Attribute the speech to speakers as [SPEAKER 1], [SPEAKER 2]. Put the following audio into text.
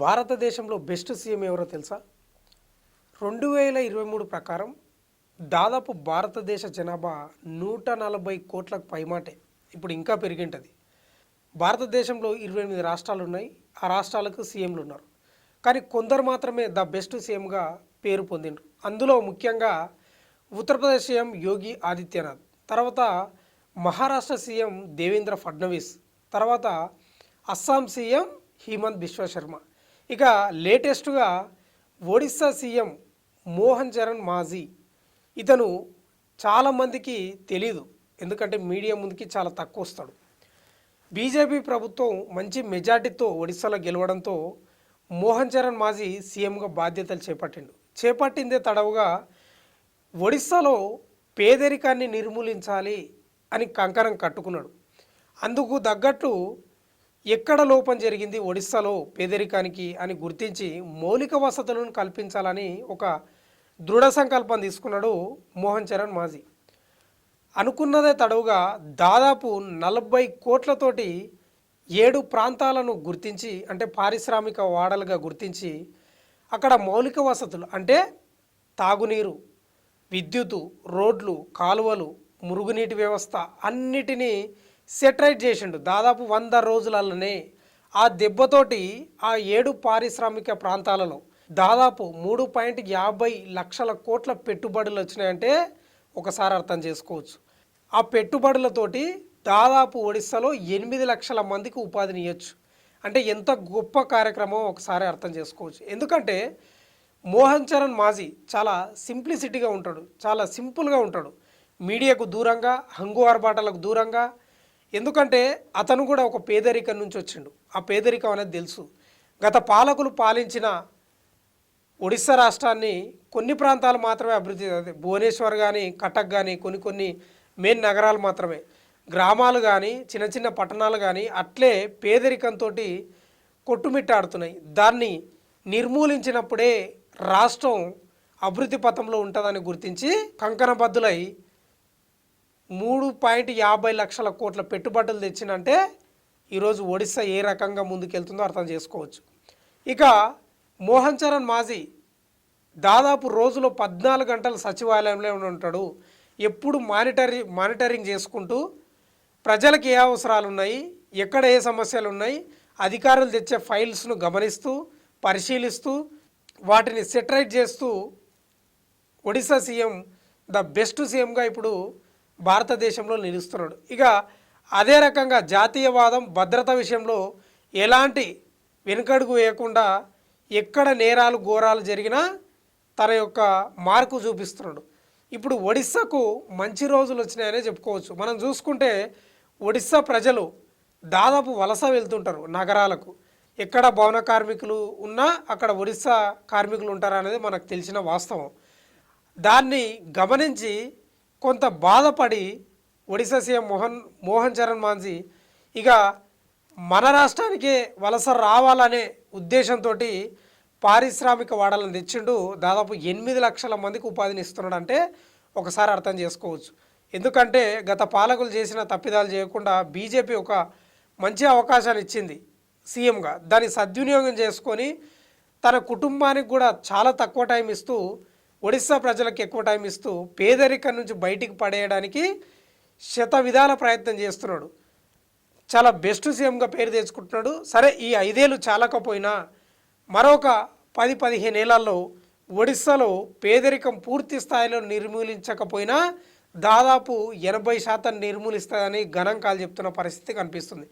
[SPEAKER 1] భారతదేశంలో best CM ఎవరో తెలుసా? 2023 ప్రకారం దాదాపు భారతదేశ జనాభా 140 కోట్లకు పైమాటే. ఇప్పుడు ఇంకా పెరిగింటది. భారతదేశంలో 28 రాష్ట్రాలు ఉన్నాయి. ఆ రాష్ట్రాలకు సీఎంలు ఉన్నారు. కానీ కొందరు మాత్రమే ద బెస్ట్ సీఎంగా పేరు పొందిండ్రు. అందులో ముఖ్యంగా ఉత్తరప్రదేశ్ సీఎం యోగి ఆదిత్యనాథ్, తర్వాత మహారాష్ట్ర సీఎం దేవేంద్ర ఫడ్నవీస్, తర్వాత అస్సాం సీఎం హిమంత్ బిశ్వ శర్మ. ఇక లేటెస్ట్గా ఒడిస్సా సీఎం మోహన్ చరణ్ మాజీ. ఇతను చాలామందికి తెలీదు, ఎందుకంటే మీడియా ముందుకి చాలా తక్కువ వస్తాడు. బీజేపీ ప్రభుత్వం మంచి మెజార్టీతో ఒడిస్సాలో గెలవడంతో మోహన్ చరణ్ మాజీ సీఎంగా బాధ్యతలు చేపట్టిందే తడవుగా ఒడిస్సాలో పేదరికాన్ని నిర్మూలించాలి అని కంకణం కట్టుకున్నాడు. అందుకు తగ్గట్టు ఎక్కడ లోపం జరిగింది ఒడిస్సాలో పేదరికానికి అని గుర్తించి మౌలిక వసతులను కల్పించాలని ఒక దృఢ సంకల్పం తీసుకున్నాడు మోహన్ చరణ్ మాజీ. అనుకున్నదే తడవుగా దాదాపు 40 కోట్లతోటి 7 ప్రాంతాలను గుర్తించి, అంటే పారిశ్రామిక వాడలుగా గుర్తించి అక్కడ మౌలిక వసతులు అంటే తాగునీరు, విద్యుత్తు, రోడ్లు, కాలువలు, మురుగునీటి వ్యవస్థ అన్నిటినీ సెటరైట్ చేసిండు. దాదాపు 100 రోజులలోనే ఆ దెబ్బతోటి ఆ 7 పారిశ్రామిక ప్రాంతాలలో దాదాపు 3.50 లక్షల కోట్ల పెట్టుబడులు వచ్చినాయంటే ఒకసారి అర్థం చేసుకోవచ్చు. ఆ పెట్టుబడులతోటి దాదాపు ఒడిస్సాలో 8 లక్షల మందికి ఉపాధిని ఇవ్వచ్చు. అంటే ఎంత గొప్ప కార్యక్రమం ఒకసారి అర్థం చేసుకోవచ్చు. ఎందుకంటే మోహన్ చరణ్ మాజీ చాలా సింప్లిసిటీగా ఉంటాడు, చాలా సింపుల్గా ఉంటాడు, మీడియాకు దూరంగా, హంగు ఆర్భాటాలకు దూరంగా. ఎందుకంటే అతను కూడా ఒక పేదరికం నుంచి వచ్చిండు. ఆ పేదరికం అనేది తెలుసు. గత పాలకులు పాలించిన ఒడిస్సా రాష్ట్రాన్ని కొన్ని ప్రాంతాలు మాత్రమే అభివృద్ధి, భువనేశ్వర్ కానీ, కటక్ కానీ, కొన్ని మెయిన్ నగరాలు మాత్రమే, గ్రామాలు కానీ, చిన్న చిన్న పట్టణాలు కానీ అట్లే పేదరికంతో కొట్టుమిట్టాడుతున్నాయి. దాన్ని నిర్మూలించినప్పుడే రాష్ట్రం అభివృద్ధి పథంలో ఉంటుందని గుర్తించి కంకణబద్దులై 3.50 లక్షల కోట్ల పెట్టుబడులు తెచ్చినంటే ఈరోజు ఒడిస్సా ఏ రకంగా ముందుకెళ్తుందో అర్థం చేసుకోవచ్చు. ఇక మోహన్ చరణ్ మాజీ దాదాపు రోజులో 14 గంటలు సచివాలయంలో ఉంటాడు. ఎప్పుడు మానిటరింగ్ చేసుకుంటూ ప్రజలకు ఏ అవసరాలు ఉన్నాయి, ఎక్కడ ఏ సమస్యలు ఉన్నాయి, అధికారులు తెచ్చే ఫైల్స్ను గమనిస్తూ, పరిశీలిస్తూ, వాటిని సెటరైట్ చేస్తూ ఒడిస్సా సీఎం ద బెస్ట్ సీఎంగా ఇప్పుడు భారతదేశంలో నిలుస్తున్నాడు. ఇక అదే రకంగా జాతీయవాదం, భద్రత విషయంలో ఎలాంటి వెనుకడుగు వేయకుండా ఎక్కడ నేరాలు ఘోరాలు జరిగినా తన యొక్క మార్కు చూపిస్తున్నాడు. ఇప్పుడు ఒడిస్సాకు మంచి రోజులు వచ్చినాయనే చెప్పుకోవచ్చు. మనం చూసుకుంటే ఒడిస్సా ప్రజలు దాదాపు వలస వెళ్తుంటారు నగరాలకు. ఎక్కడ భవన కార్మికులు ఉన్నా అక్కడ ఒడిస్సా కార్మికులు ఉంటారు అనేది మనకు తెలిసిన వాస్తవం. దాన్ని గమనించి కొంత బాధపడి ఒడిశా సీఎం మోహన్ చరణ్ మాంజీ ఇక మన రాష్ట్రానికే వలస రావాలనే ఉద్దేశంతో పారిశ్రామిక వాడలను తెచ్చిండు. దాదాపు 8 లక్షల మందికి ఉపాధిని ఇస్తున్నాడు అంటే ఒకసారి అర్థం చేసుకోవచ్చు. ఎందుకంటే గత పాలకులు చేసిన తప్పిదాలు చేయకుండా బీజేపీ ఒక మంచి అవకాశాన్ని ఇచ్చింది సీఎంగా. దాన్ని సద్వినియోగం చేసుకొని తన కుటుంబానికి కూడా చాలా తక్కువ టైం ఇస్తూ, ఒడిస్సా ప్రజలకు ఎక్కువ టైం ఇస్తూ పేదరికం నుంచి బయటికి పడేయడానికి శత విధాల ప్రయత్నం చేస్తున్నాడు. చాలా బెస్ట్ సీఎంగా పేరు తెచ్చుకుంటున్నాడు. సరే, ఈ 5 ఏళ్ళు చాలకపోయినా మరొక 10-15 ఏళ్లలో ఒడిస్సాలో పేదరికం పూర్తి స్థాయిలో నిర్మూలించకపోయినా దాదాపు 80% నిర్మూలిస్తుందని గణాంకాలు చెప్తున్న పరిస్థితి కనిపిస్తుంది.